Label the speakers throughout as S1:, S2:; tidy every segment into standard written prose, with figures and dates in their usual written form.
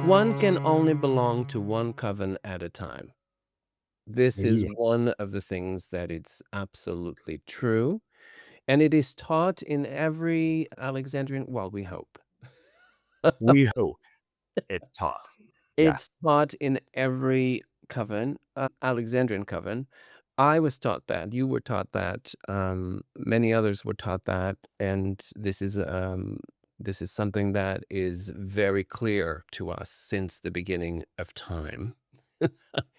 S1: One can only belong to one coven at a time. This is
S2: Yeah.
S1: one of the things that it's absolutely true, and it is taught in every Alexandrian, well, we hope.
S2: We hope it's taught.
S1: It's
S2: Yes.
S1: taught in every coven, Alexandrian coven. I was taught that, you were taught that, many others were taught that, and this is something that is very clear to us since the beginning of time.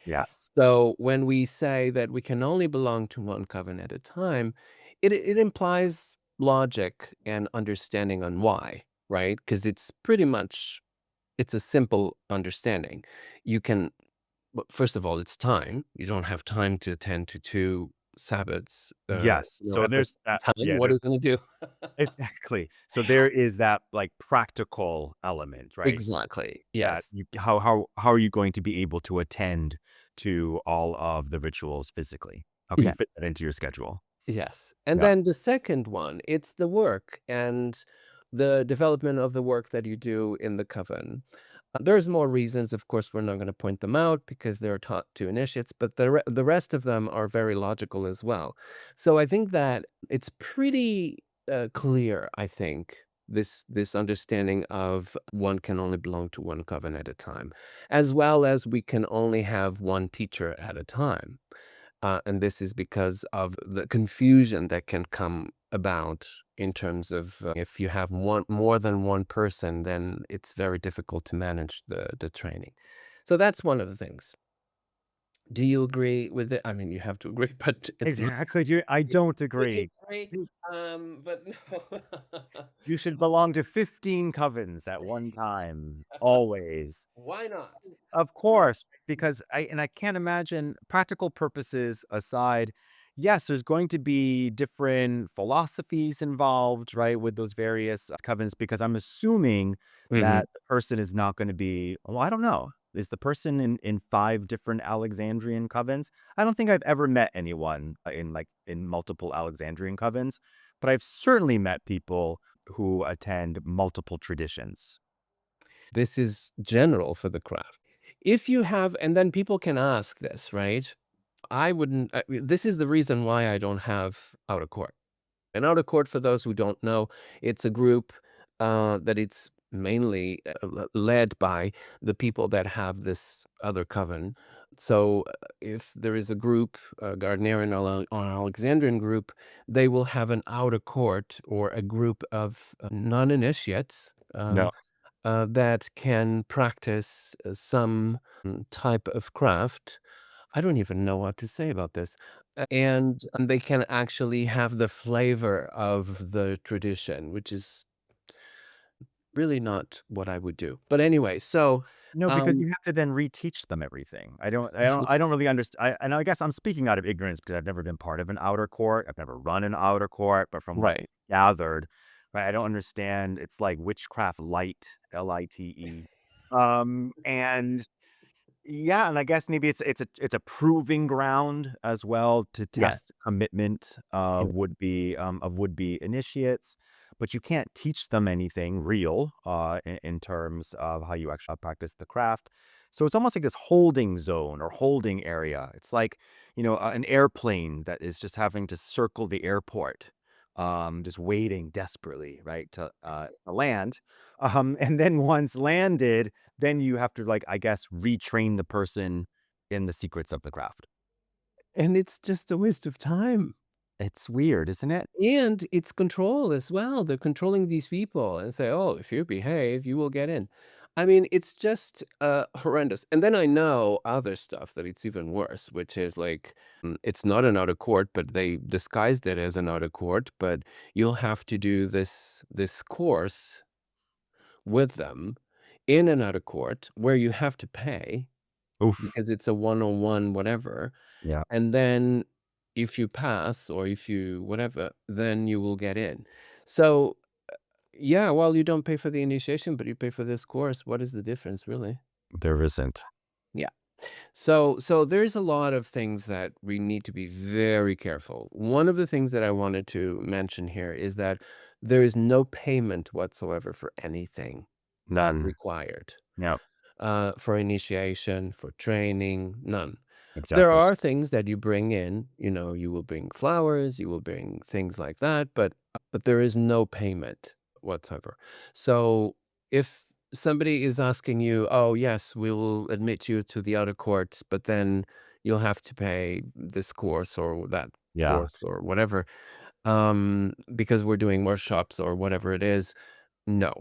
S2: Yes.
S1: So when we say that we can only belong to one coven at a time, it implies logic and understanding on why, right? Because it's pretty much it's a simple understanding. You can well, first of all, it's time. You don't have time to attend to 2 Sabbats,
S2: Yes. So
S1: at the
S2: there's that.
S1: same time.
S2: Yeah,
S1: What are
S2: there's
S1: you gonna do?
S2: exactly. So there is that, like, practical element, right?
S1: Exactly,
S2: That
S1: yes.
S2: you how are you going to be able to attend to all of the rituals physically? How can you
S1: Yeah.
S2: fit that into your schedule?
S1: Yes, and
S2: Yeah.
S1: then the second one, it's the work and the development of the work that you do in the coven. There's more reasons, of course, we're not gonna point them out because they're taught to initiates, but the rest of them are very logical as well. So I think that it's pretty, clear, I think, this understanding of one can only belong to one coven at a time, as well as we can only have one teacher at a time. And this is because of the confusion that can come about in terms of if you have more than one person, then it's very difficult to manage the training. So that's one of the things. Do you agree with it? I mean, you have to agree, but it's not
S2: Exactly. I don't
S1: really
S2: agree.
S1: agree.
S2: You
S1: But no.
S2: you should belong to 15 covens at one time, always.
S1: Why not?
S2: Of course, because I can't imagine, practical purposes aside, yes, there's going to be different philosophies involved, right, with those various covens, because I'm assuming
S1: Mhm.
S2: that the person is not going to be, well, I don't know. Is the person in 5 different Alexandrian covens? I don't think I've ever met anyone in multiple Alexandrian covens, but I've certainly met people who attend multiple traditions.
S1: This is general for the craft. If you have, and then people can ask this, right? I wouldn't. This is the reason why I don't have out of court. And out of court, for those who don't know, it's a group that it's mainly led by the people that have this other coven. So if there is a group, a Gardnerian or Alexandrian group, they will have an outer court or a group of non-initiates.
S2: No.
S1: That can practice some type of craft. I don't even know what to say about this. And they can actually have the flavor of the tradition, which is really not what I would do. But anyway, so,
S2: No, because
S1: um
S2: you have to then reteach them everything. I don't really understand. And I guess I'm speaking out of ignorance because I've never been part of an outer court. I've never run an outer court, but from what
S1: Right.
S2: I gathered, right, I don't understand. It's like witchcraft light, Lite. And yeah, and I guess maybe it's a proving ground as well to test
S1: Yes.
S2: the commitment
S1: Yeah.
S2: of would-be initiates, but you can't teach them anything real in terms of how you actually practice the craft. So it's almost like this holding zone or holding area. It's like, an airplane that is just having to circle the airport, just waiting desperately, right, to land. And then once landed, then you have to, like, I guess, retrain the person in the secrets of the craft.
S1: And it's just a waste of time.
S2: It's weird, isn't it?
S1: And it's control as well. They're controlling these people and say, "Oh, if you behave, you will get in." I mean, it's just, horrendous. And then I know other stuff that it's even worse, which is like, it's not an outer court, but they disguised it as an outer court, but you'll have to do this course with them in an outer court where you have to pay
S2: Oof.
S1: because it's a one-on-one whatever,
S2: Yeah.
S1: and then if you pass or if you whatever, then you will get in. So, yeah, well, you don't pay for the initiation, but you pay for this course. What is the difference, really?
S2: There isn't.
S1: Yeah. So there's a lot of things that we need to be very careful. One of the things that I wanted to mention here is that there is no payment whatsoever for anything
S2: None.
S1: required.
S2: No.
S1: for initiation, for training, none. There
S2: Exactly.
S1: are things that you bring in, you will bring flowers, you will bring things like that, but there is no payment whatsoever. So if somebody is asking you, "Oh, yes, we will admit you to the outer court, but then you'll have to pay this course or that
S2: Yeah.
S1: course or whatever, because we're doing workshops or whatever it is." No,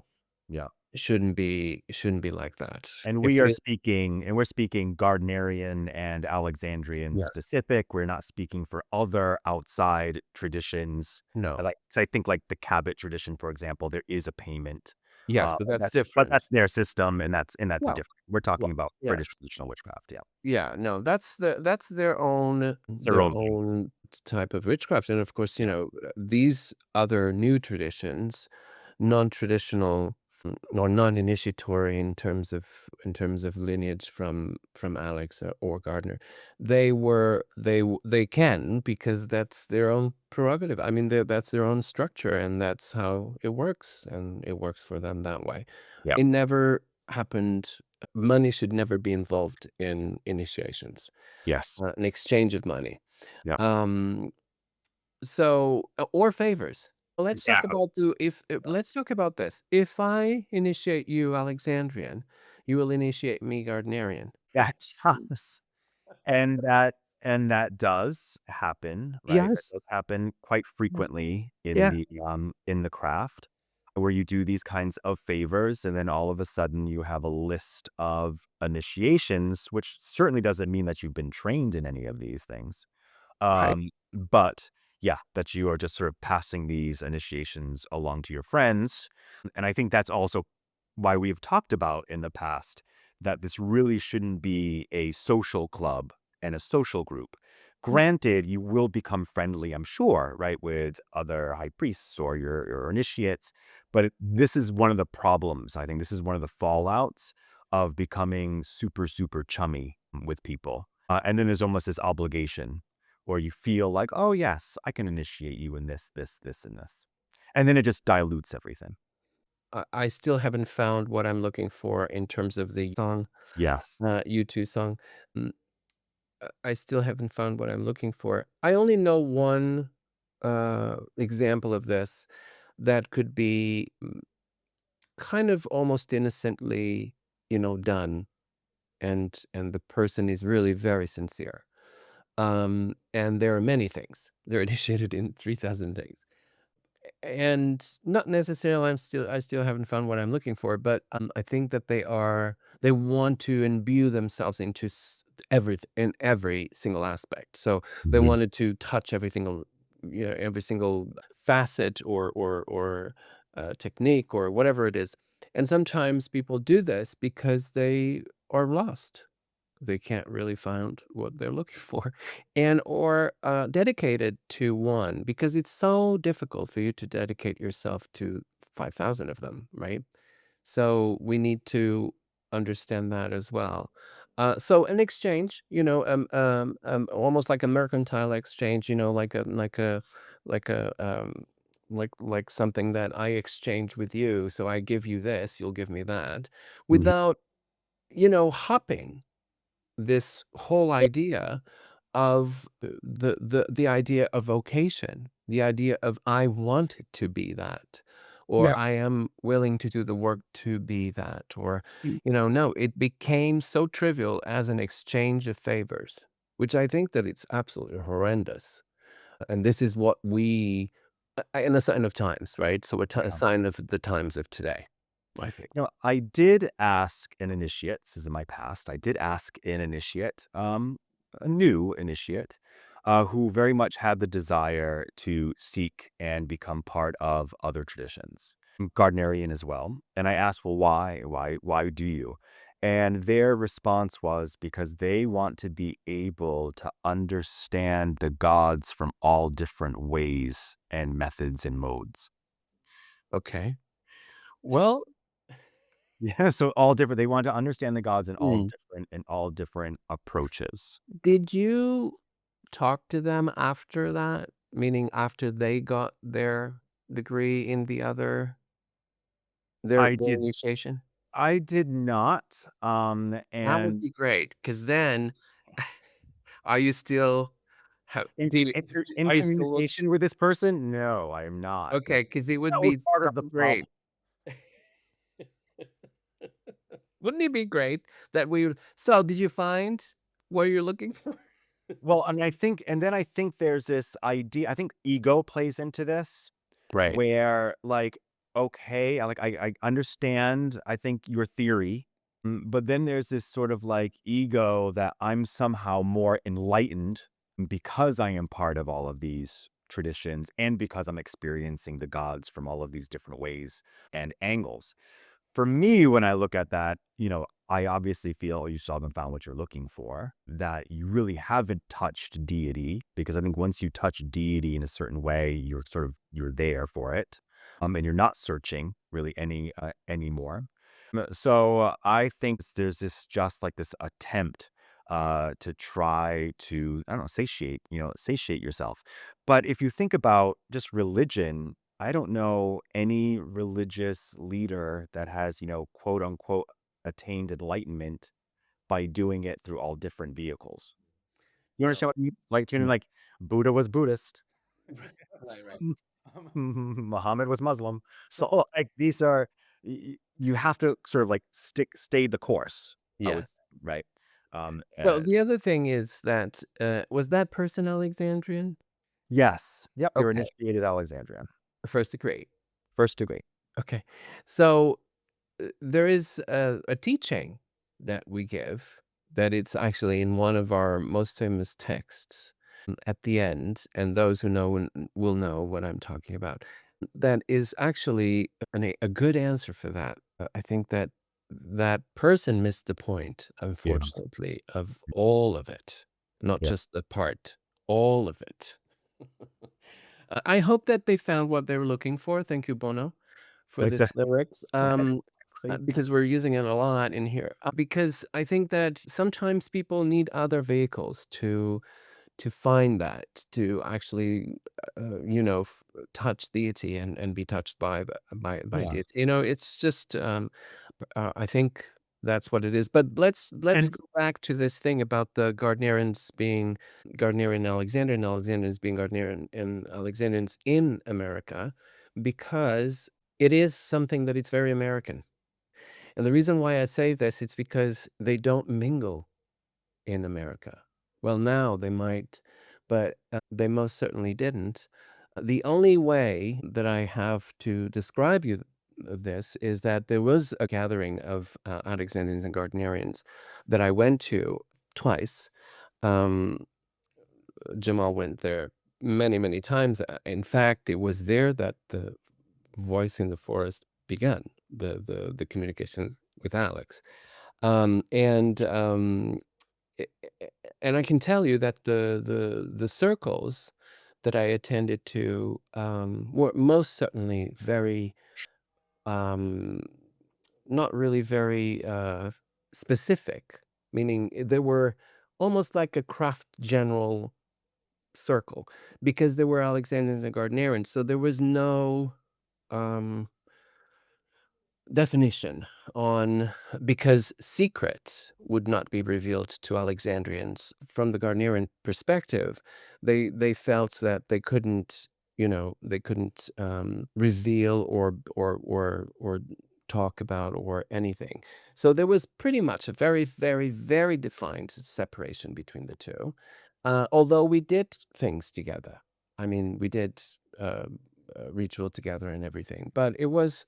S2: Yeah.
S1: it shouldn't be like that.
S2: And
S1: If
S2: we are
S1: it
S2: speaking and we're speaking Gardnerian and Alexandrian
S1: Yes.
S2: specific. We're not speaking for other outside traditions.
S1: No.
S2: Like, so I think like the Cabot tradition, for example, there is a payment.
S1: Yes, but that's
S2: But
S1: different.
S2: that's their system, and that's
S1: Well
S2: different. We're talking
S1: well,
S2: about
S1: yeah.
S2: British traditional witchcraft. Yeah,
S1: Yeah, no, that's their own
S2: it's their
S1: their
S2: own thing.
S1: own type of witchcraft, and of course,
S2: Yeah,
S1: these other new traditions, non-traditional, or non-initiatory in terms of lineage from Alex or Gardner, they can because that's their own prerogative. I mean, that's their own structure, and that's how it works, and it works for them that way.
S2: yeah,
S1: It never happened. Money should never be involved in initiations,
S2: yes,
S1: an exchange of money.
S2: yeah,
S1: Um, or favors. Well, let's
S2: yeah,
S1: talk about do if let's talk about this. If I initiate you Alexandrian, you will initiate me Gardnerian.
S2: that does, and that does happen, right? That
S1: Yes.
S2: does happen quite
S1: Yes.
S2: frequently
S1: Yeah.
S2: in the craft, where you do these kinds of favors, and then all of a sudden you have a list of initiations, which certainly doesn't mean that you've been trained in any of these things.
S1: Right.
S2: But yeah, that you are just sort of passing these initiations along to your friends. And I think that's also why we've talked about in the past that this really shouldn't be a social club and a social group. Granted, you will become friendly, I'm sure, right, with other high priests or your initiates. But this is one of the problems. I think this is one of the fallouts of becoming super, super chummy with people. And then there's almost this obligation or you feel like, oh, yes, I can initiate you in this, and this. And then it just dilutes everything.
S1: I still haven't found what I'm looking for in terms of the song,
S2: Yes.
S1: U2 song. Mm, I still haven't found what I'm looking for. I only know one, example of this that could be, kind of almost innocently, done, and the person is really very sincere. And there are many things. They're initiated in 3,000 things. And not necessarily I still haven't found what I'm looking for, but, I think that they want to imbue themselves into in every single aspect. So they
S2: Mhm.
S1: wanted to touch every single facet or technique or whatever it is. And sometimes people do this because they are lost. They can't really find what they're looking for or dedicated to one because it's so difficult for you to dedicate yourself to 5,000 of them, right? So we need to understand that as well. So an exchange, almost like a mercantile exchange, like something that I exchange with you. So I give you this, you'll give me that,
S2: Mhm.
S1: without hopping this whole idea of the idea of vocation, the idea of I want to be that, or
S2: Yeah.
S1: I am willing to do the work to be that, or no, it became so trivial as an exchange of favors, which I think that it's absolutely horrendous. And this is what in a sign of times, right? So a
S2: Yeah.
S1: sign of the times of today, I think.
S2: I did ask an initiate, this is in my past, I did ask an initiate, a new initiate, who very much had the desire to seek and become part of other traditions, Gardnerian as well. And I asked, well, why? Why do you? And their response was because they want to be able to understand the gods from all different ways and methods and modes.
S1: Okay. Well,
S2: Yeah, so all different they want to understand the gods
S1: mm,
S2: in all different approaches.
S1: did you talk to them after that? Meaning after they got their degree in their
S2: I did
S1: initiation?
S2: I did not.
S1: That would
S2: And
S1: be great, because then are you still how do
S2: in
S1: are you still look
S2: communication with this person, no, I am not.
S1: okay? Because it would
S2: That was
S1: be
S2: part
S1: so
S2: of the
S1: great.
S2: problem.
S1: Wouldn't it be great that we would so did you find what you're looking for?
S2: Well, I mean, I think there's this idea. I think ego plays into this,
S1: Right.
S2: where like, okay, I understand, I think your theory, but then there's this sort of like ego that I'm somehow more enlightened because I am part of all of these traditions and because I'm experiencing the gods from all of these different ways and angles. For me, when I look at that, I obviously feel you still haven't found what you're looking for, that you really haven't touched deity, because I think once you touch deity in a certain way, you're there for it. And you're not searching really anymore. So I think there's this just like this attempt to try to, I don't know, satiate yourself. But if you think about just religion, I don't know any religious leader that has, quote unquote, attained enlightenment by doing it through all different vehicles. You understand
S1: No.
S2: what I mean? Like,
S1: Mm.
S2: like Buddha was Buddhist,
S1: Right, right.
S2: Muhammad was Muslim. So, like, these are, you have to sort of like stay the course, I would say,
S1: Yes.
S2: right?
S1: So the other thing is that, was that person Alexandrian?
S2: Yes. Yep. They were
S1: Okay,
S2: initiated Alexandrian.
S1: first degree.
S2: First degree.
S1: Okay. So, there is a teaching that we give that it's actually in one of our most famous texts, at the end, and those who know will know what I'm talking about. That is actually a good answer for that. I think that that person missed the point,
S2: Yeah.
S1: unfortunately, of all of it, not
S2: Yeah.
S1: just the part, all of it. I hope that they found what they were looking for. Thank you, Bono, for
S2: Like I said,
S1: this lyrics.
S2: exactly.
S1: Because we're using it a lot in here. Because I think that sometimes people need other vehicles to find that, to actually, touch deity and be touched by by
S2: Yeah.
S1: deity. It's just, I think that's what it is. But let's
S2: And
S1: go back to this thing about the Gardnerians being Gardnerian and Alexandrian, Alexandrians being Gardnerian and Alexandrians in America, because it is something that it's very American. And the reason why I say this, it's because they don't mingle in America. Well, now they might, but they most certainly didn't. The only way that I have to describe you this is that there was a gathering of Alexandrians and Gardnerians that I went to twice. Um, Jamal went there many, many times. In fact, it was there that the voice in the forest began, the communications with Alex. And a- and I can tell you that the circles that I attended to were most certainly very um, not really very specific, meaning they were almost like a craft general circle because there were Alexandrians and Gardnerians, so there was no um, definition on because secrets would not be revealed to Alexandrians. From the Gardnerian perspective, they felt that they couldn't, they couldn't reveal or talk about or anything. So there was pretty much a very, very, very defined separation between the two. Although we did things together. I mean, we did ritual together and everything, but it was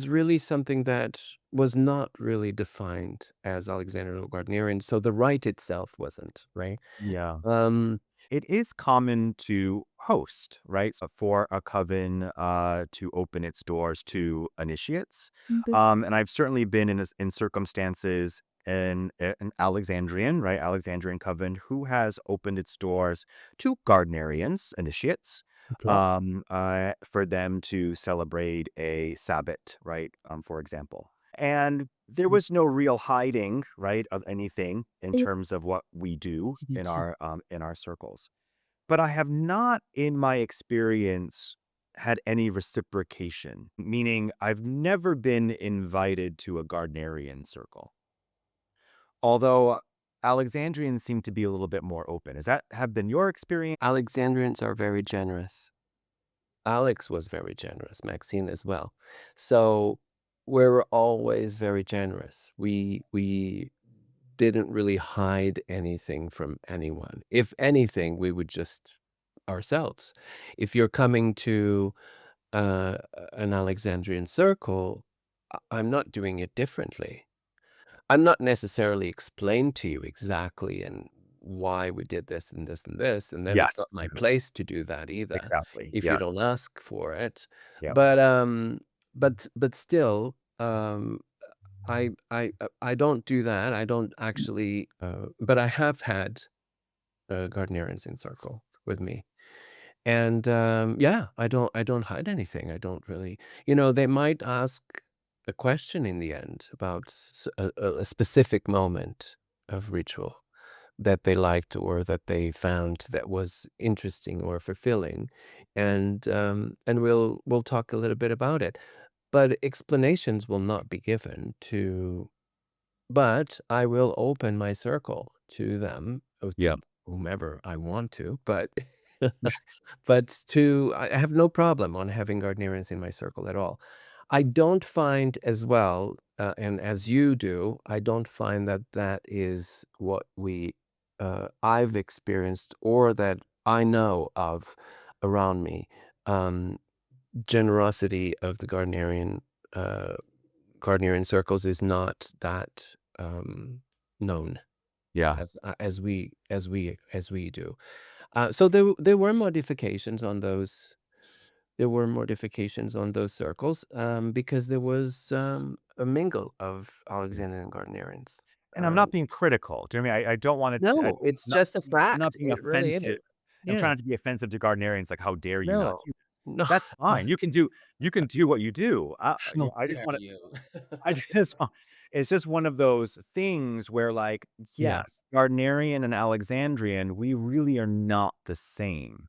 S1: really something that was not really defined as Alexander or Gardnerian, so the rite itself wasn't, right?
S2: yeah.
S1: Um,
S2: It is common to host, right? So for a coven to open its doors to initiates. And I've certainly been in circumstances in an Alexandrian, right? Alexandrian coven who has opened its doors to Gardnerians, initiates, for them to celebrate a Sabbat, right? For example. And there was no real hiding, right, of anything in terms of what we do in our circles. But I have not, in my experience, had any reciprocation, meaning I've never been invited to a Gardnerian circle. Although Alexandrians seem to be a little bit more open. Is that have been your experience?
S1: Alexandrians are very generous. Alex was very generous, Maxine as well. So we're always very generous. We didn't really hide anything from anyone. If anything, we would just ourselves. If you're coming to uh, an Alexandrian circle, I'm not doing it differently. I'm not necessarily explain to you exactly and why we did this and this and this, and then it's
S2: Yes.
S1: not my
S2: Mhm.
S1: place to do that either
S2: Exactly.
S1: if you
S2: Yeah.
S1: don't ask for it.
S2: Yeah.
S1: But still, I don't do that. I don't actually, but I have had Gardnerians in circle with me. And, yeah, I don't hide anything. I don't really, they might ask a question in the end about a specific moment of ritual that they liked or that they found that was interesting or fulfilling, and we'll talk a little bit about it. But explanations will not be given to but I will open my circle to them, or
S2: Yeah.
S1: to whomever I want to, but but to I have no problem on having Gardnerians in my circle at all. I don't find as well, and as you do, I don't find that that is what I've experienced or that I know of around me. Um, Generosity of the uh Gardnerian circles is not that, known
S2: Yeah.
S1: as we do. So there were modifications on those circles, because there was, a mingle of Alexandrian and Gardnerians.
S2: And I'm not being critical. Do you know what I mean? I don't want to.
S1: No, it's
S2: Not.
S1: just a
S2: I'm not
S1: fact.
S2: being
S1: It really
S2: offensive.
S1: is.
S2: I'm
S1: Yeah.
S2: trying to be offensive to Gardnerians. Like, how dare you not
S1: No.
S2: do?
S1: No.
S2: That's fine. You can do. You can do what you do.
S1: How
S2: I just
S1: dare
S2: want to.
S1: you?
S2: I just. It's just one of those things where, like, yes,
S1: Yes.
S2: Gardnerian and Alexandrian, we really are not the same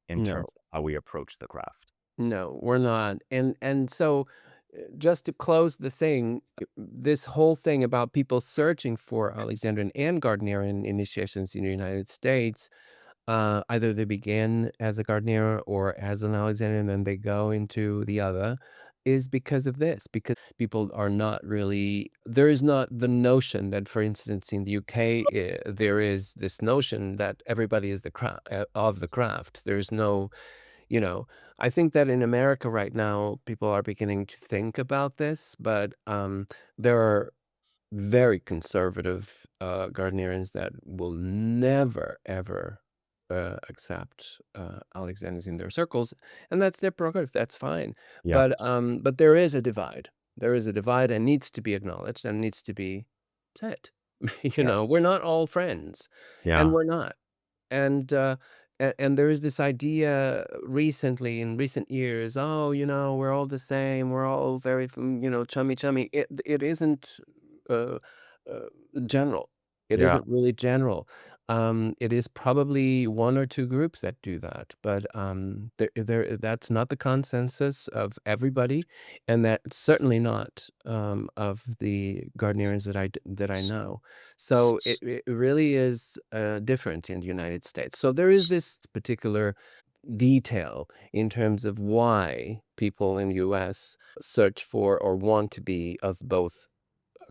S2: in
S1: No.
S2: terms of how we approach the craft.
S1: No, we're not. And so, just to close the thing, this whole thing about people searching for Alexandrian and Gardnerian initiations in the United States, either they begin as a Gardnerian or as an Alexandrian, then they go into the other, is because of this. Because people are not really there is not the notion that, for instance, in the UK, there is this notion that everybody is of the craft. There's no you know, I think that in America right now, people are beginning to think about this, but there are very conservative Gardnerians that will never, ever accept Alexanders in their circles, and that's their prerogative. That's fine.
S2: Yeah.
S1: But there is a divide. There is a divide and needs to be acknowledged and needs to be said.
S2: Yeah.
S1: We're not all friends, and
S2: Yeah.
S1: we're not. And there is this idea recently in recent years, oh, we're all the same, we're all very, chummy chummy. It isn't uh, uh, general. It
S2: Yeah.
S1: isn't really general. It is probably one or two groups that do that, but that's not the consensus of everybody, and that's certainly not of the Gardnerians that I know. So it really is different in the United States. So there is this particular detail in terms of why people in the US search for or want to be of both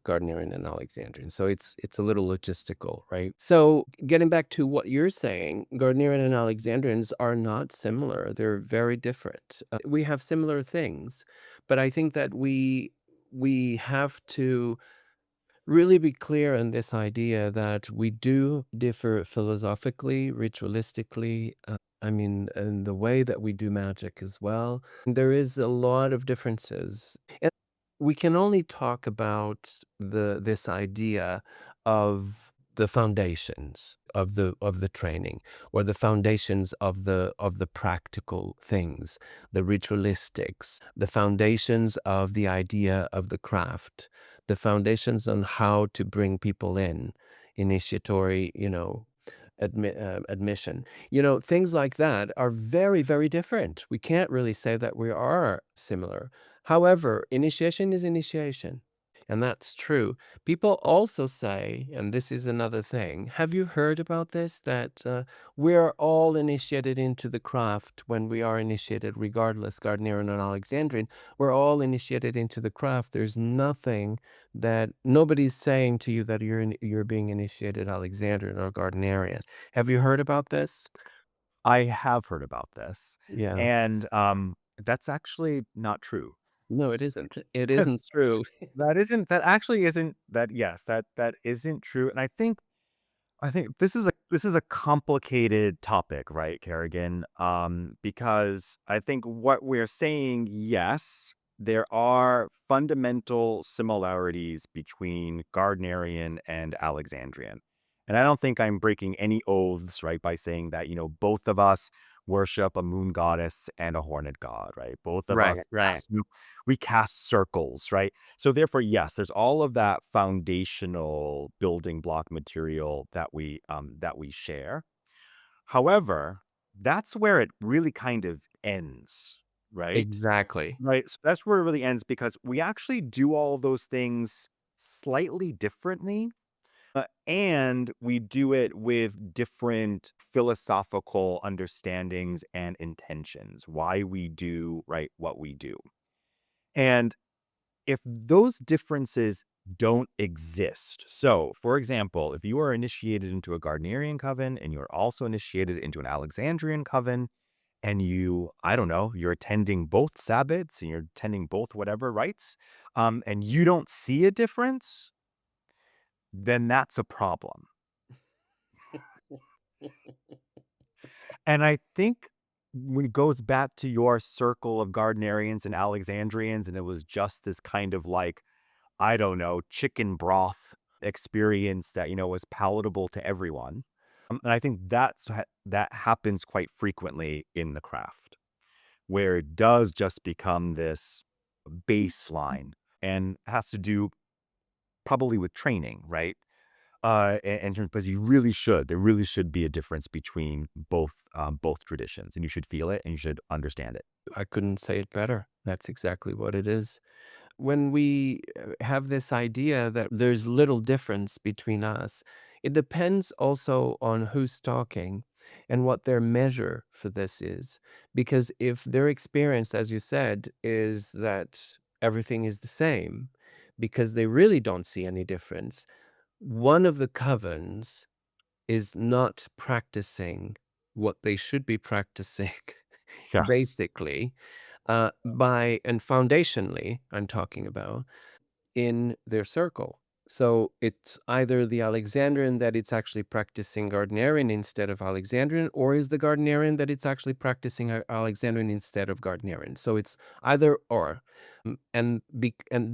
S1: Gardnerian and Alexandrian. So it's a little logistical, right? So getting back to what you're saying, Gardnerian and Alexandrians are not similar. They're very different. We have similar things, but I think that we have to really be clear in this idea that we do differ philosophically, ritualistically, I mean, in the way that we do magic as well. There is a lot of differences. And we can only talk about this idea of the foundations of the training, or the foundations of the practical things, the ritualistics, the foundations of the idea of the craft, the foundations on how to bring people in, initiatory, admission. Things like that are very, very different. We can't really say that we are similar. However, initiation is initiation, and that's true. People also say, and this is another thing, have you heard about this? That we're all initiated into the craft when we are initiated, regardless, Gardnerian and Alexandrian. We're all initiated into the craft. There's nothing that nobody's saying to you that you're being initiated Alexandrian or Gardnerian. Have you heard about this?
S2: I have heard about this,
S1: Yeah.
S2: and that's actually not true.
S1: No, it isn't. It isn't true.
S2: That actually isn't that yes, that isn't true, and I think this is a complicated topic, right, Kerrigan? Because I think what we're saying, yes, there are fundamental similarities between Gardnerian and Alexandrian. And I don't think I'm breaking any oaths, right, by saying that, both of us worship a moon goddess and a horned god, right? Both of
S1: Right,
S2: us
S1: right.
S2: we cast circles, right? So therefore, yes, there's all of that foundational building block material that we share. However, that's where it really kind of ends, right?
S1: Exactly.
S2: Right. So that's where it really ends because we actually do all of those things slightly differently. And we do it with different philosophical understandings and intentions, why we do, right, what we do. And if those differences don't exist, so for example, if you are initiated into a Gardnerian coven and you're also initiated into an Alexandrian coven, and I don't know, you're attending both Sabbats and you're attending both whatever rites, and you don't see a difference, then that's a problem. And I think when it goes back to your circle of Gardnerians and Alexandrians, and it was just this kind of like, I don't know, chicken broth experience that, was palatable to everyone. And I think that happens quite frequently in the craft, where it does just become this baseline and has to do probably with training, right? Because there really should be a difference between both traditions, and you should feel it and you should understand it.
S1: I couldn't say it better. That's exactly what it is. When we have this idea that there's little difference between us, it depends also on who's talking and what their measure for this is. Because if their experience, as you said, is that everything is the same, because they really don't see any difference, one of the covens is not practicing what they should be practicing,
S2: Yes.
S1: basically, and foundationally, I'm talking about, in their circle. So it's either the Alexandrian that it's actually practicing Gardnerian instead of Alexandrian, or is the Gardnerian that it's actually practicing Alexandrian instead of Gardnerian. So it's either or. And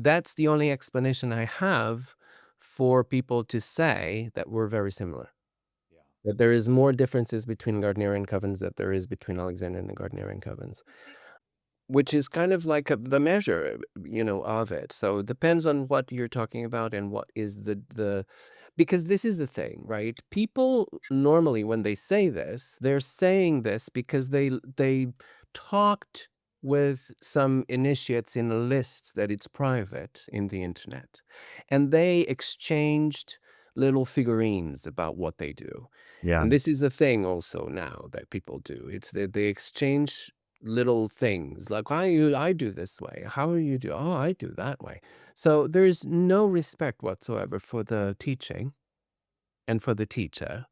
S1: that's the only explanation I have for people to say that we're very similar.
S2: Yeah.
S1: That there is more differences between Gardnerian covens than there is between Alexandrian and Gardnerian covens. Which is kind of like the measure, of it. So it depends on what you're talking about and what is the because this is the thing, right? People normally when they say this, they're saying this because they talked with some initiates in a list that it's private in the internet. And they exchanged little figurines about what they do.
S2: Yeah.
S1: And this is a thing also now that people do. It's that they exchange little things like I do this way. How do you do? Oh, I do that way. So there's no respect whatsoever for the teaching and for the teacher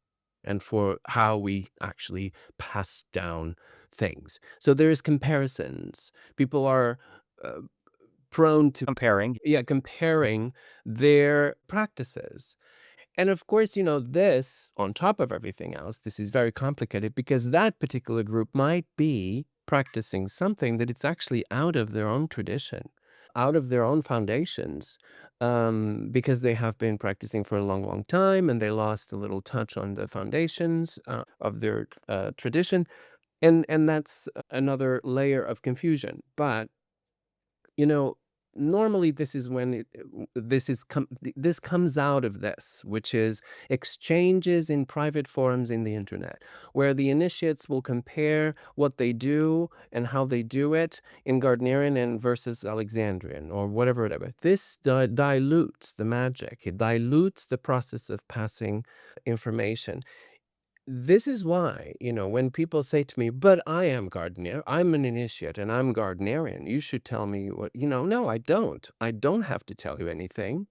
S1: and for how we actually pass down things. So there's comparisons. People are uh, prone to
S2: Comparing.
S1: comparing their practices. And of course, this on top of everything else, this is very complicated because that particular group might be practicing something that it's actually out of their own tradition, out of their own foundations, because they have been practicing for a long, long time and they lost a little touch on the foundations of their tradition. And that's another layer of confusion. But, you know, normally this is when this comes out of this, which is exchanges in private forums in the internet, where the initiates will compare what they do and how they do it in Gardnerian and versus Alexandrian or whatever. This dilutes the magic. It dilutes the process of passing information. This is why, when people say to me, "But I am Gardner, I'm an initiate and I'm Gardnerian. You should tell me what," no, I don't. I don't have to tell you anything.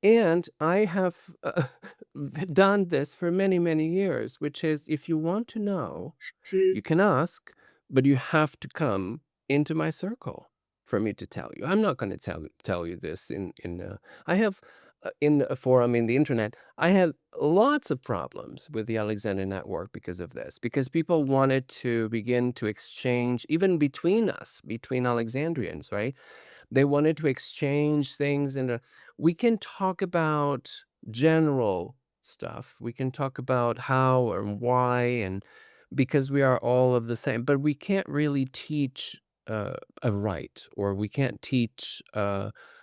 S1: And I have done this for many, many years, which is if you want to know, you can ask, but you have to come into my circle for me to tell you. I'm not going to tell you this I have in a forum in the internet. I had lots of problems with the Alexandrian network because of this, because people wanted to begin to exchange even between us, between Alexandrians, right? They wanted to exchange things, and we can talk about general stuff. We can talk about how and why, and because we are all of the same, but we can't really teach a right, or we can't teach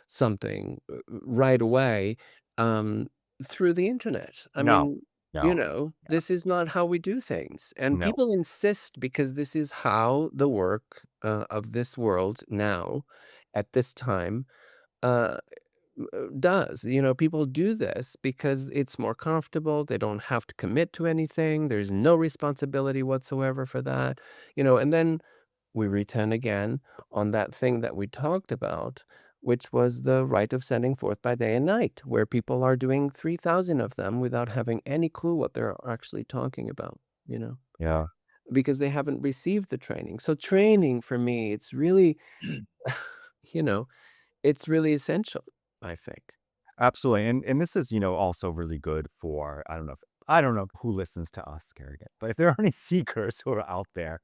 S1: something right away um, through the internet. I
S2: No,
S1: mean,
S2: no, yeah,
S1: this is not how we do things. And
S2: no.
S1: people insist because this is how the work of this world now, at this time, uh, does. People do this because it's more comfortable. They don't have to commit to anything. There's no responsibility whatsoever for that. And then we return again on that thing that we talked about, which was the rite of sending forth by day and night, where people are doing 3,000 of them without having any clue what they're actually talking about, you know,
S2: Yeah.
S1: because they haven't received the training. So training for me, it's really, you know, it's really essential, I think.
S2: Absolutely. And this is, also really good for, I don't know who listens to us, Kerrigan, but if there are any seekers who are out there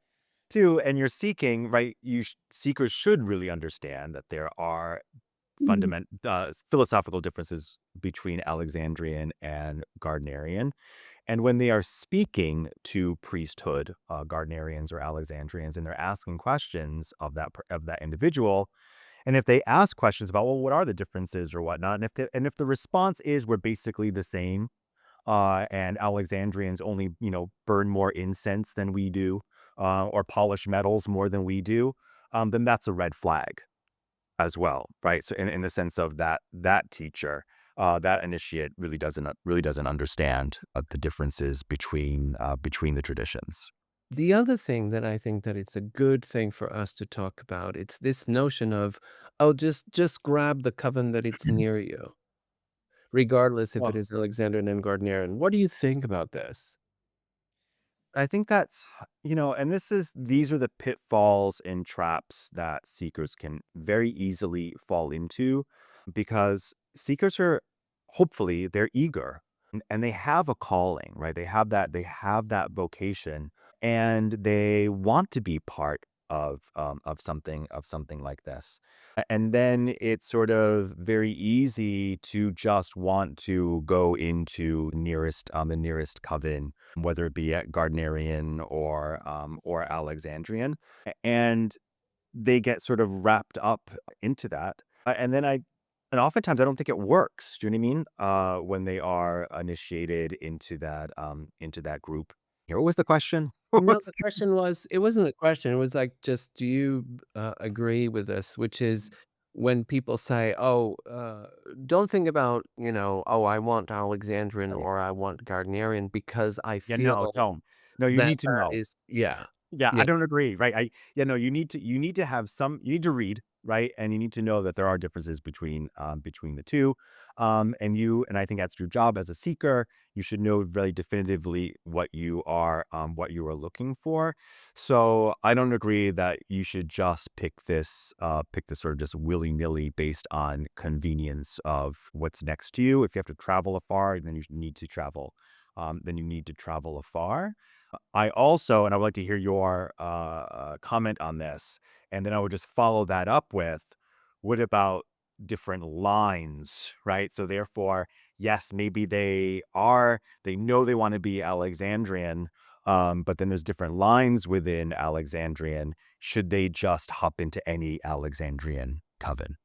S2: too, and you're seeking, right, seekers should really understand that there are philosophical differences between Alexandrian and Gardnerian. And when they are speaking to priesthood, Gardnerians or Alexandrians, and they're asking questions of that individual, and if they ask questions about, well, what are the differences or whatnot, and if the response is we're basically the same, and Alexandrians only burn more incense than we do, or polish metals more than we do, then that's a red flag as well, right? So in the sense of that teacher, that initiate really doesn't understand the differences between the traditions.
S1: The other thing that I think that it's a good thing for us to talk about, it's this notion of, oh, just grab the coven that it's near you, regardless if it
S2: Well,
S1: is Alexandrian and Gardnerian. What do you think about this?
S2: I think that's, and these are the pitfalls and traps that seekers can very easily fall into, because seekers are, hopefully, they're eager, and they have a calling, right? They have that vocation, and they want to be part of something like this. And then it's sort of very easy to just want to go into the nearest coven, whether it be at Gardnerian or Alexandrian, and they get sort of wrapped up into that. And oftentimes I don't think it works. Do you know what I mean? When they are initiated into that group. Here, what was the question? What
S1: No,
S2: was
S1: the question was, it wasn't a question. It was like, just, do you agree with this? Which is when people say, oh, don't think about, oh, I want Alexandrian
S2: the
S1: or I want Gardnerian because I
S2: Yeah, no,
S1: feel
S2: don't. No, you
S1: that
S2: need to
S1: that
S2: know.
S1: is, yeah,
S2: Yeah, I
S1: yeah.
S2: don't agree, right? No, you need to have you need to read, right? And you need to know that there are differences between the two. And I think that's your job as a seeker. You should know very definitively what you are looking for. So I don't agree that you should just pick this sort of just willy-nilly based on convenience of what's next to you. If you have to travel afar, then you need to travel. Then you need to travel afar. I also, and I would like to hear your comment on this, and then I would just follow that up with, what about different lines, right? So therefore, yes, maybe they know they want to be Alexandrian, but then there's different lines within Alexandrian. Should they just hop into any Alexandrian coven?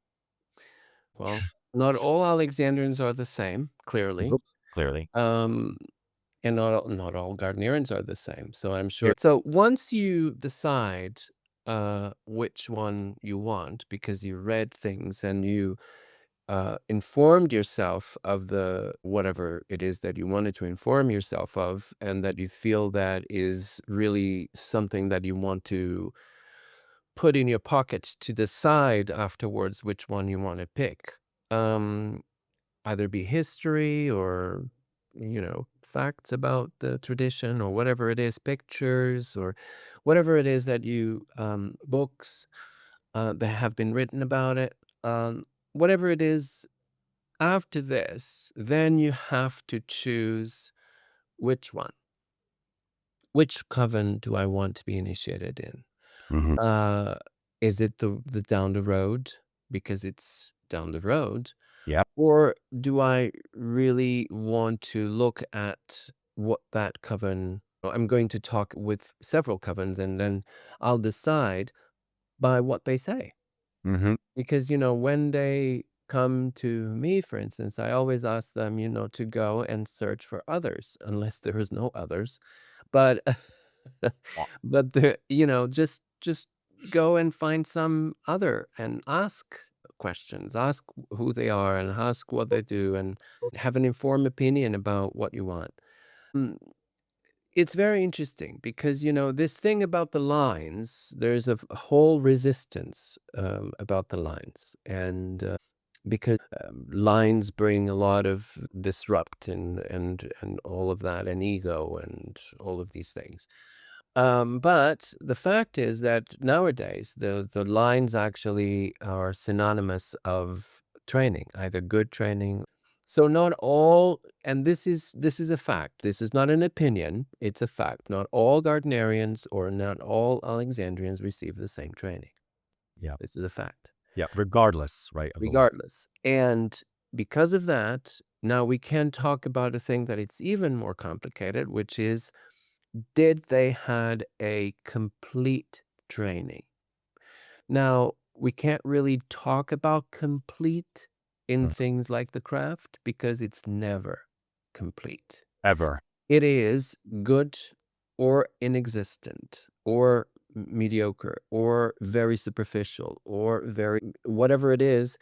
S1: Well, not all Alexandrians are the same, clearly.
S2: Nope. Clearly.
S1: Um, and not all Gardnerians are the same. So I'm
S2: Here.
S1: sure. So once you decide which one you want, because you read things and you informed yourself of the whatever it is that you wanted to inform yourself of, and that you feel that is really something that you want to put in your pocket to decide afterwards which one you want to pick. Um, Either be history or, facts about the tradition or whatever it is, pictures or whatever it is that books that have been written about it. Whatever it is, after this, then you have to choose which one. Which coven do I want to be initiated in?
S2: Mhm.
S1: Uh, is it the down the road because it's down the road?
S2: Yep.
S1: Or do I really want to look at what that coven I'm going to talk with several covens, and then I'll decide by what they say.
S2: Mhm.
S1: Because, when they come to me, for instance, I always ask them, to go and search for others, unless there is no others. But
S2: Wa
S1: but just go and find some other and ask questions, ask who they are and ask what they do and have an informed opinion about what you want. Mm, it's very interesting because, this thing about the lines, there's a whole resistance about the lines. And because lines bring a lot of disrupt and all of that, and ego and all of these things. But the fact is that nowadays the lines actually are synonymous of training, either good training. So not all, and this is a fact. This is not an opinion. It's a fact. Not all Gardnerians or not all Alexandrians receive the same training.
S2: Yeah.
S1: This is a fact,
S2: Yeah. Regardless, right, of the line.
S1: regardless. And because of that, now we can talk about a thing that it's even more complicated, which is, did they had a complete training? Now, we can't really talk about complete in
S2: Mm.
S1: things like the craft because it's never complete.
S2: Ever.
S1: It is good or inexistent or mediocre or very superficial or very whatever it is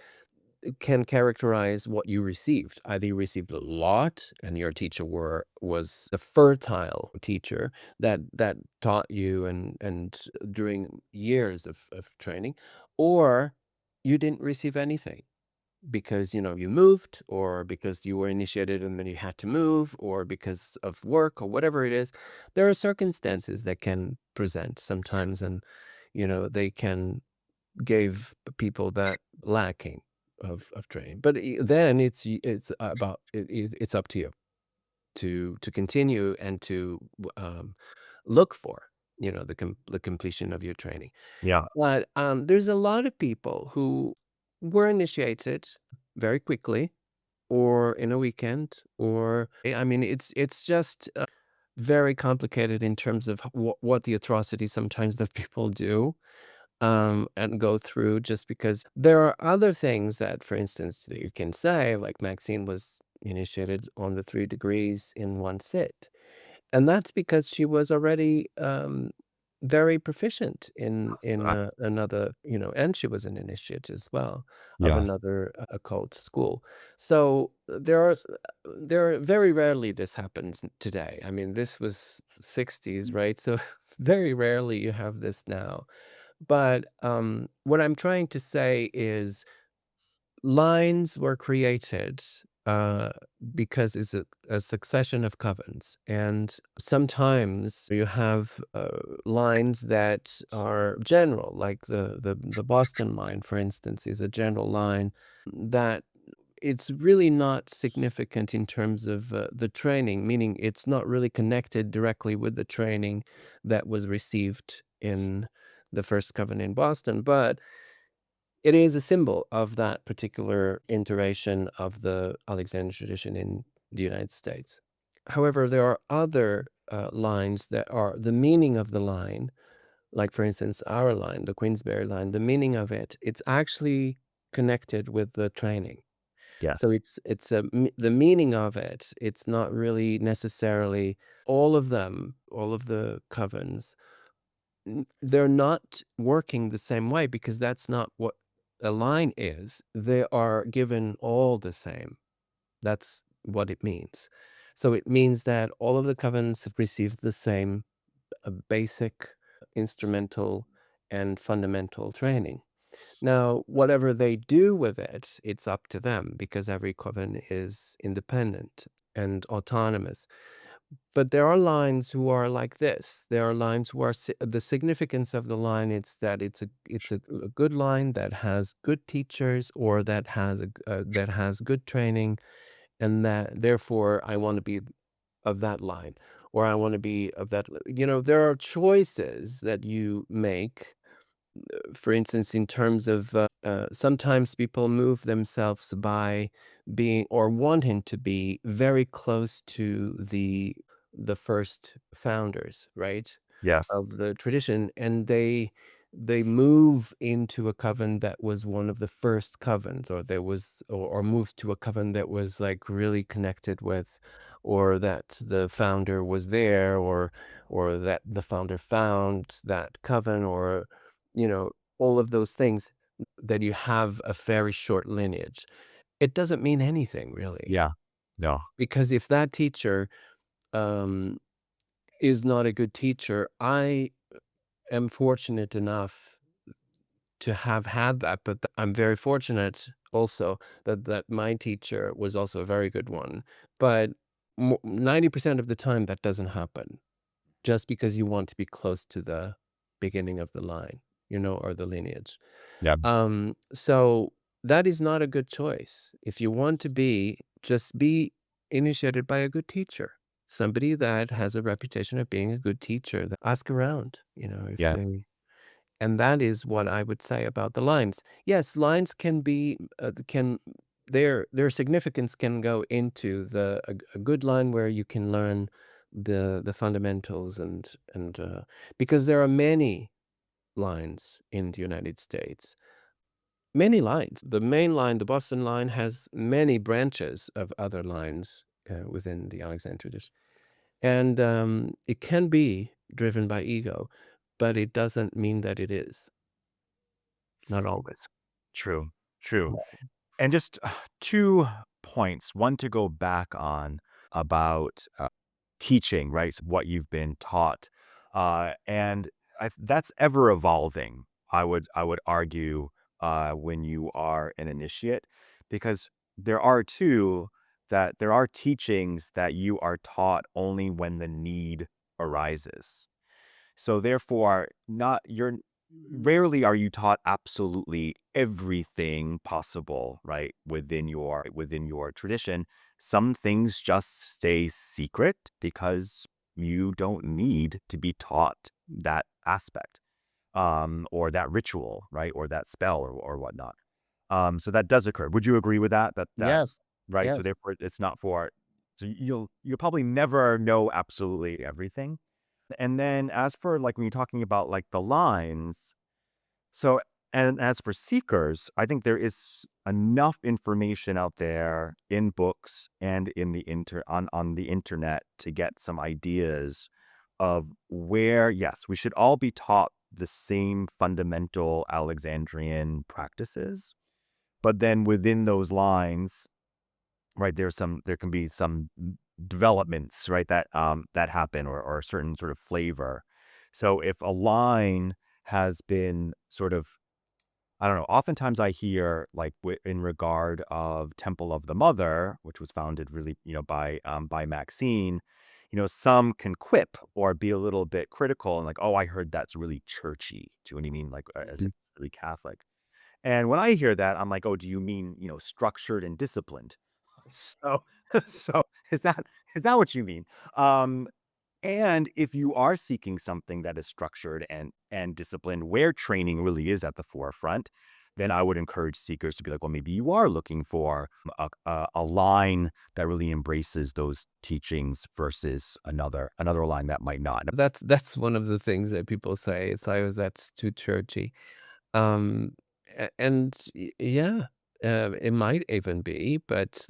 S1: can characterize what you received. Either you received a lot and your teacher was a fertile teacher that taught you and during years of training, or you didn't receive anything because you moved, or because you were initiated and then you had to move, or because of work or whatever it is. There are circumstances that can present sometimes, and they can gave people that lacking of training. But then it's about it's up to you to continue and to look for the completion of your training.
S2: Yeah.
S1: But there's a lot of people who were initiated very quickly or in a weekend, or I mean it's just very complicated in terms of what the atrocities sometimes that people do and go through, just because there are other things that, for instance, that you can say, like Maxine was initiated on the 3 degrees in one sit. And that's because she was already very proficient in
S2: So
S1: another, and she was an initiate as well of
S2: yes.
S1: another occult school. So there are very rarely this happens today. I mean, this was 60s, right? So very rarely you have this now. But what I'm trying to say is lines were created uh, because it's a succession of covens. And sometimes you have lines that are general, like the Boston line, for instance, is a general line that it's really not significant in terms of the training, meaning it's not really connected directly with the training that was received in the first coven in Boston, but it is a symbol of that particular iteration of the Alexandrian tradition in the United States. However, there are other lines that are the meaning of the line, like for instance, our line, the Queensberry line, the meaning of it, it's actually connected with the training. So
S2: Yes.
S1: the meaning of it, it's not really necessarily all of them, all of the covens, they're not working the same way because that's not what a line is. They are given all the same. That's what it means. So it means that all of the covens have received the same basic, instrumental, and fundamental training. Now, whatever they do with it, it's up to them because every coven is independent and autonomous. But there are lines who are like this. There are lines who are the significance of the line. It's that it's a good line that has good teachers or that has that has good training, and that therefore I want to be of that line, or I want to be of that. There are choices that you make, for instance, in terms of sometimes people move themselves by being or wanting to be very close to the first founders, right,
S2: Yes.
S1: of the tradition, and they move into a coven that was one of the first covens, or there was or moved to a coven that was like really connected with, or that the founder was there, or that the founder found that coven, or all of those things, that you have a very short lineage. It doesn't mean anything really,
S2: Yeah. No.
S1: because if that teacher um, is not a good teacher, I am fortunate enough to have had that, but I'm very fortunate also that my teacher was also a very good one. But 90% of the time, that doesn't happen just because you want to be close to the beginning of the line, or the lineage.
S2: Yeah.
S1: So that is not a good choice. If you want to just be initiated by a good teacher, somebody that has a reputation of being a good teacher. Ask around, if
S2: Yeah.
S1: they, and that is what I would say about the lines. Yes, lines can be, their significance can go into a good line where you can learn the fundamentals, and because there are many lines in the United States. Many lines. The main line, the Boston line, has many branches of other lines within the Alexandrian tradition. And it can be driven by ego, but it doesn't mean that it is. Not always.
S2: True. True. And just 2 points, one to go back on about, teaching, right? So what you've been taught, and that's ever evolving. I would argue, when you are an initiate, because there are teachings that you are taught only when the need arises. So therefore, not you're rarely are you taught absolutely everything possible, right, within your tradition. Some things just stay secret because you don't need to be taught that aspect, or that ritual, right, or that spell or whatnot. So that does occur. Would you agree with that? That
S1: Yes.
S2: right? So
S1: Yes.
S2: therefore, it's not for. So you'll probably never know absolutely everything. And then as for like when you're talking about like the lines, so and as for seekers, I think there is enough information out there in books and in the on the internet to get some ideas of where, yes, we should all be taught the same fundamental Alexandrian practices, but then within those lines, right, there can be some developments, right, that happen, or a certain sort of flavor. So if a line has been sort of, I don't know, oftentimes I hear like in regard of Temple of the Mother, which was founded really, by Maxine, some can quip or be a little bit critical and like, oh, I heard that's really churchy. Do you know what I mean? Like, as
S1: Mhm.
S2: if it's really Catholic. And when I hear that, I'm like, oh, do you mean, structured and disciplined? So, so is that is that what you mean? Um, and if you are seeking something that is structured and disciplined, where training really is at the forefront, then I would encourage seekers to be like, well, maybe you are looking for a line that really embraces those teachings versus another line that might not.
S1: That's one of the things that people say. It's always that's too churchy. Um, Yeah, it might even be, but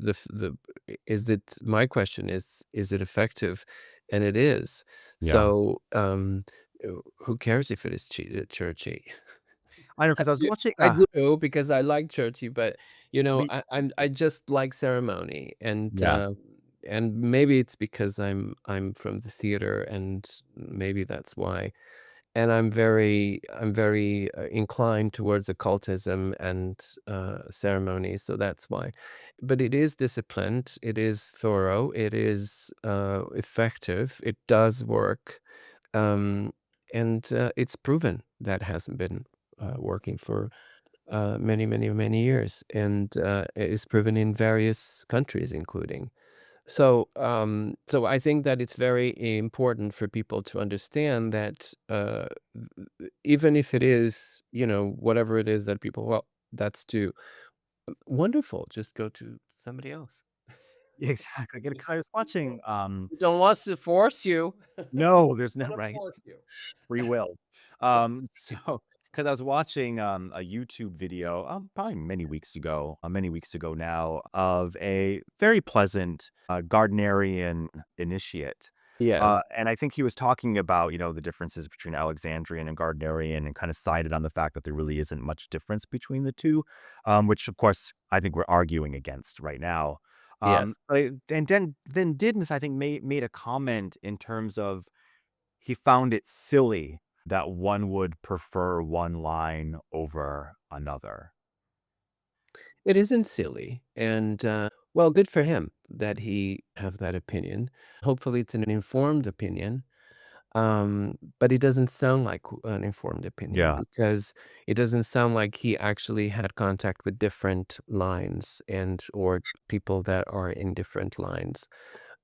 S1: is it, my question is it effective? And it is.
S2: Yeah.
S1: So, who cares if it is churchy?
S2: I know
S1: I
S2: because I was
S1: do
S2: watching,
S1: I do because I like churchy, but,
S2: me
S1: I just like ceremony,
S2: yeah.
S1: and maybe it's because I'm from the theater, and maybe that's why. And I'm very, inclined towards occultism and, ceremony, so that's why. But it is disciplined, it is thorough, it is, effective, it does work, um, and, it's proven that hasn't been, working for, many, many, many years, and, it is proven in various countries, including. So I think that it's very important for people to understand that, even if it is, whatever it is that people, well, that's too wonderful. Just go to somebody else.
S2: Exactly. Because I was watching,
S1: We don't want to force you.
S2: no, there's no
S1: Want to
S2: right.
S1: force you.
S2: Free will. So because I was watching, a YouTube video, probably many weeks ago now, of a very pleasant, Gardnerian initiate.
S1: Yes,
S2: And I think he was talking about, the differences between Alexandrian and Gardnerian and kind of sided on the fact that there really isn't much difference between the two, which of course I think we're arguing against right now.
S1: yes.
S2: And then Didness, I think, made a comment in terms of he found it silly that one would prefer one line over another.
S1: It isn't silly, and, well, good for him that he have that opinion. Hopefully, it's an informed opinion. But it doesn't sound like an informed opinion
S2: Yeah,
S1: because it doesn't sound like he actually had contact with different lines and or people that are in different lines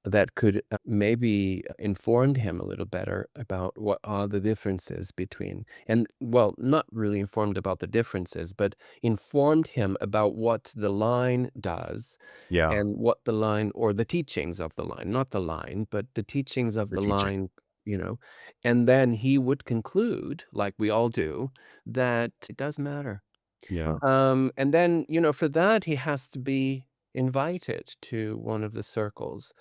S1: that could maybe informed him a little better about what are the differences between, and well, not really informed about the differences, but informed him about what the line does
S2: yeah,
S1: and what the line or the teachings of the line, not the line, but the teachings of
S2: for
S1: the
S2: teaching.
S1: line, you know, and then he would conclude, like we all do, that it does matter.
S2: Yeah,
S1: And then, for that, he has to be invited to one of the circles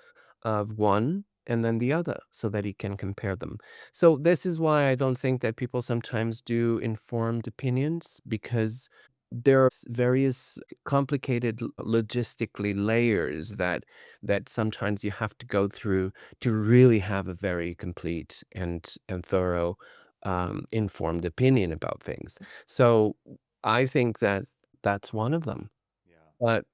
S1: of one and then the other so that he can compare them. So this is why I don't think that people sometimes do informed opinions because there are various complicated logistically layers that sometimes you have to go through to really have a very complete and thorough informed opinion about things. So I think that that's one of them.
S2: yeah,
S1: But,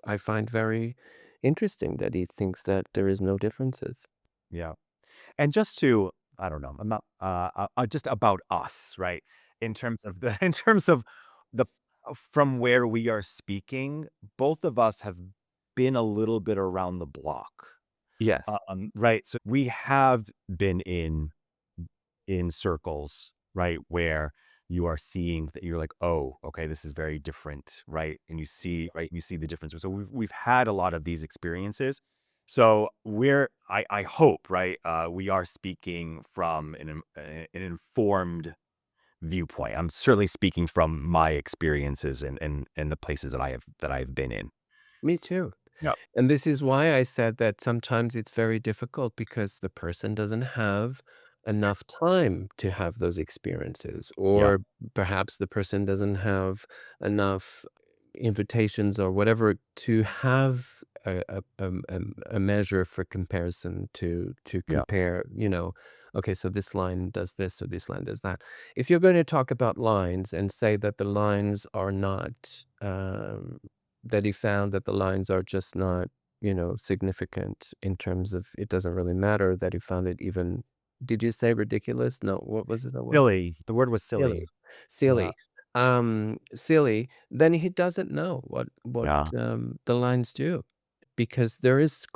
S1: I find very interesting that he thinks that there is no differences.
S2: yeah. And just to, I don't know, I'm not, just about us, right? In terms of the, in terms of the, from where we are speaking, both of us have been a little bit around the block.
S1: Yes.
S2: Right. So we have been in circles, right, where you are seeing that you're like, oh, okay, this is very different, right? And you see, right, you see the difference. So we've had a lot of these experiences. So I hope, right, we are speaking from an informed viewpoint. I'm certainly speaking from my experiences and the places that I've been in.
S1: Me too.
S2: Yeah.
S1: And this is why I said that sometimes it's very difficult because the person doesn't have enough time to have those experiences,
S2: Yeah.
S1: or perhaps the person doesn't have enough invitations or whatever to have a measure for comparison to
S2: Yeah.
S1: compare, okay, so this line does this or this line does that. If you're going to talk about lines and say that the lines are not that he found that the lines are just not, significant in terms of it doesn't really matter, that he found it even, did you say ridiculous? No, what was it? The word?
S2: Silly. The word was silly.
S1: Silly.
S2: Yeah.
S1: Silly. Silly, then he doesn't know what
S2: Yeah.
S1: the lines do. Because there's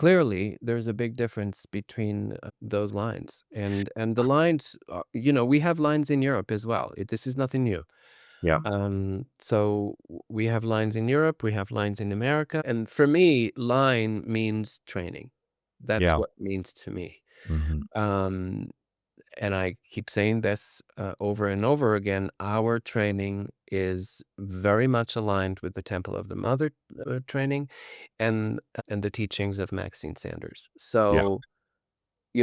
S1: a big difference between those lines, and the lines, we have lines in Europe as well. This is nothing new.
S2: Yeah.
S1: So we have lines in Europe, we have lines in America, and for me, line means training. That's
S2: Yeah.
S1: what it means to me.
S2: Mhm.
S1: Um, and I keep saying this over and over again. Our training is very much aligned with the Temple of the Mother training and the teachings of Maxine Sanders.
S2: Yeah.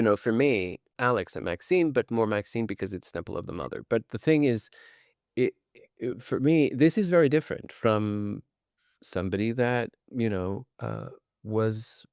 S1: So, for me, Alex and Maxine, but more Maxine because it's Temple of the Mother. But the thing is, for me, this is very different from somebody that, was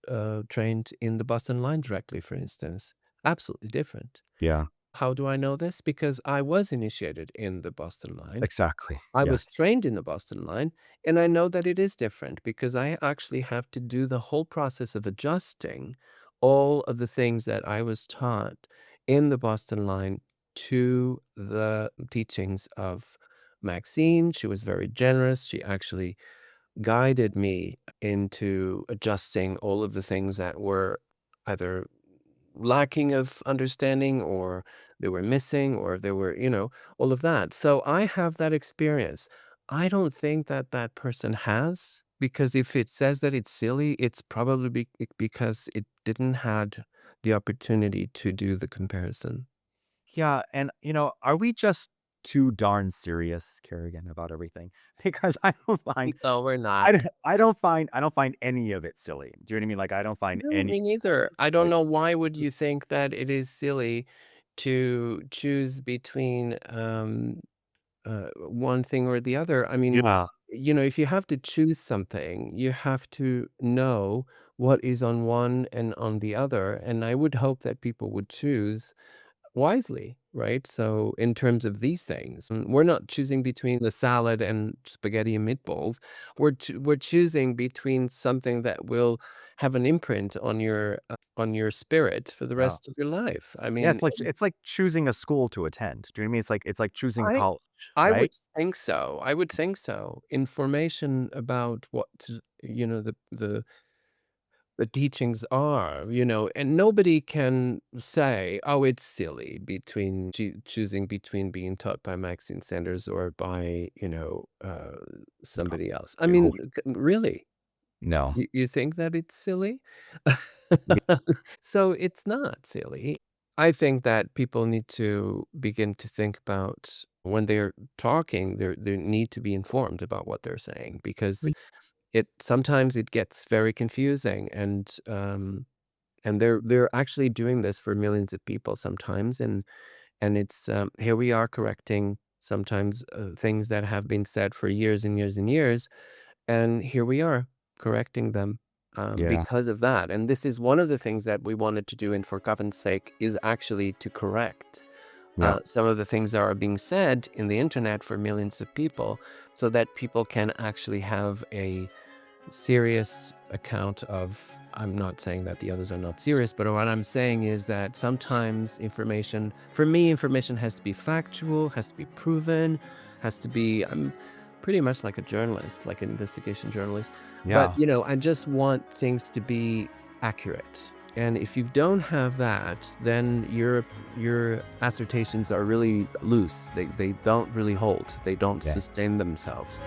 S1: trained in the Boston line directly, for instance. Absolutely different.
S2: Yeah.
S1: How do I know this? Because I was initiated in the Boston line.
S2: Exactly.
S1: I
S2: Yes.
S1: was trained in the Boston line, and I know that it is different because I actually have to do the whole process of adjusting all of the things that I was taught in the Boston line to the teachings of Maxine. She was very generous. She actually guided me into adjusting all of the things that were either lacking of understanding or they were missing or they were, all of that. So I have that experience. I don't think that that person has, because if it says that it's silly, it's probably because it didn't had the opportunity to do the comparison.
S2: Yeah, and, are we just too darn serious, Kerrigan, about everything? Because
S1: No, we're not.
S2: I don't find any of it silly. Do you know what I mean? Like, I don't find
S1: No,
S2: any
S1: me neither. I don't
S2: like
S1: know why would you think that it is silly to choose between one thing or the other. I mean,
S2: Yeah.
S1: if you have to choose something, you have to know what is on one and on the other. And I would hope that people would choose wisely, right? So, in terms of these things, we're not choosing between the salad and spaghetti and meatballs. We're choosing between something that will have an imprint on your spirit for the
S2: Yeah.
S1: rest of your life. I
S2: Yeah,
S1: mean,
S2: it's like choosing a school to attend. Do you know what I mean? It's like choosing
S1: I
S2: college,
S1: I
S2: right?
S1: would think so. I would think so. Information about what the teachings are, and nobody can say, "Oh, it's silly," between choosing between being taught by Maxine Sanders or by, somebody else. I mean,
S2: No.
S1: really?
S2: No.
S1: You think that it's silly?
S2: Yeah.
S1: So it's not silly. I think that people need to begin to think about when they're talking, they need to be informed about what they're saying because it sometimes it gets very confusing and they're actually doing this for millions of people sometimes and it's here we are correcting sometimes things that have been said for years and years and years and here we are correcting them
S2: Yeah.
S1: because of that. And this is one of the things that we wanted to do in For Coven's Sake is actually to correct
S2: Yeah.
S1: some of the things that are being said in the internet for millions of people so that people can actually have a serious account of. I'm not saying that the others are not serious, but what I'm saying is that sometimes information, for me, information has to be factual, has to be proven, has to be. I'm pretty much like a journalist, like an investigation journalist. But,
S2: Yeah.
S1: I just want things to be accurate. And if you don't have that, then your assertions are really loose. They don't really hold. They don't
S2: Yeah.
S1: sustain themselves.